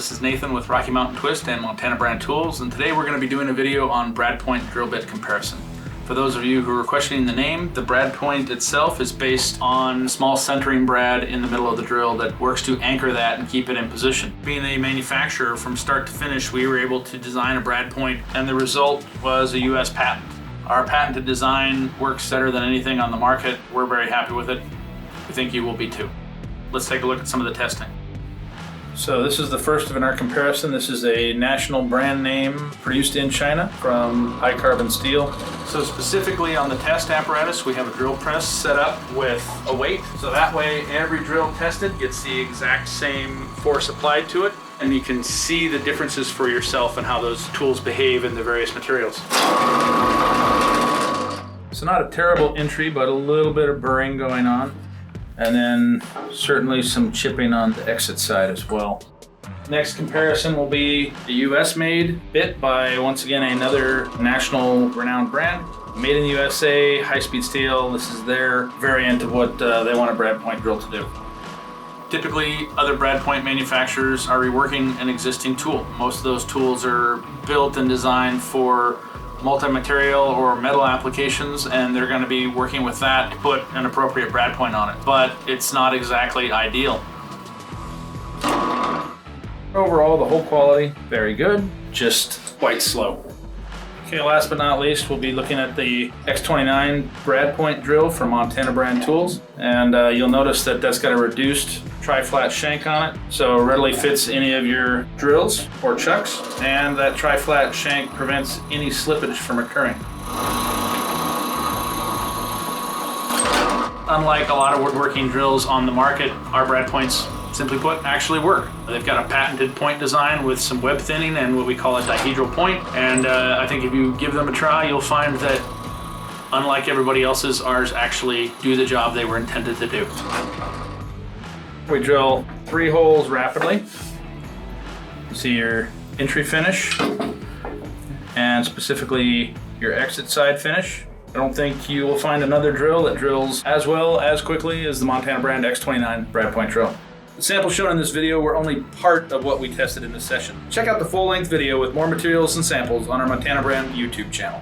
This is Nathan with Rocky Mountain Twist and Montana Brand Tools, and today we're going to be doing a video on brad point drill bit comparison. For those of you who are questioning the name, the brad point itself is based on a small centering brad in the middle of the drill that works to anchor that and keep it in position. Being a manufacturer, from start to finish, we were able to design a brad point, and the result was a US patent. Our patented design works better than anything on the market. We're very happy with it. We think you will be too. Let's take a look at some of the testing. So this is the first in our comparison. This is a national brand name produced in China from high carbon steel. So specifically on the test apparatus, we have a drill press set up with a weight. So that way every drill tested gets the exact same force applied to it, and you can see the differences for yourself and how those tools behave in the various materials. So not a terrible entry, but a little bit of burring going on. And then certainly some chipping on the exit side as well. Next comparison will be the US made bit by, once again, another national renowned brand. Made in the USA, high-speed steel. This is their variant of what they want a brad point drill to do. Typically, other brad point manufacturers are reworking an existing tool. Most of those tools are built and designed for multi-material or metal applications, and they're going to be working with that to put an appropriate brad point on it, but it's not exactly ideal. Overall, the whole quality, very good, just quite slow. Okay, last but not least, we'll be looking at the X29 brad point drill from Montana Brand Tools, and you'll notice that that's got a reduced tri-flat shank on it, so it readily fits any of your drills or chucks, and that tri-flat shank prevents any slippage from occurring. Unlike a lot of woodworking drills on the market, our brad points, simply put, actually work. They've got a patented point design with some web thinning and what we call a dihedral point, and I think if you give them a try, you'll find that unlike everybody else's, ours actually do the job they were intended to do. We drill 3 holes rapidly. You see your entry finish and specifically your exit side finish. I don't think you will find another drill that drills as well as quickly as the Montana Brand X29 brad point drill. The samples shown in this video were only part of what we tested in this session. Check out the full-length video with more materials and samples on our Montana Brand YouTube channel.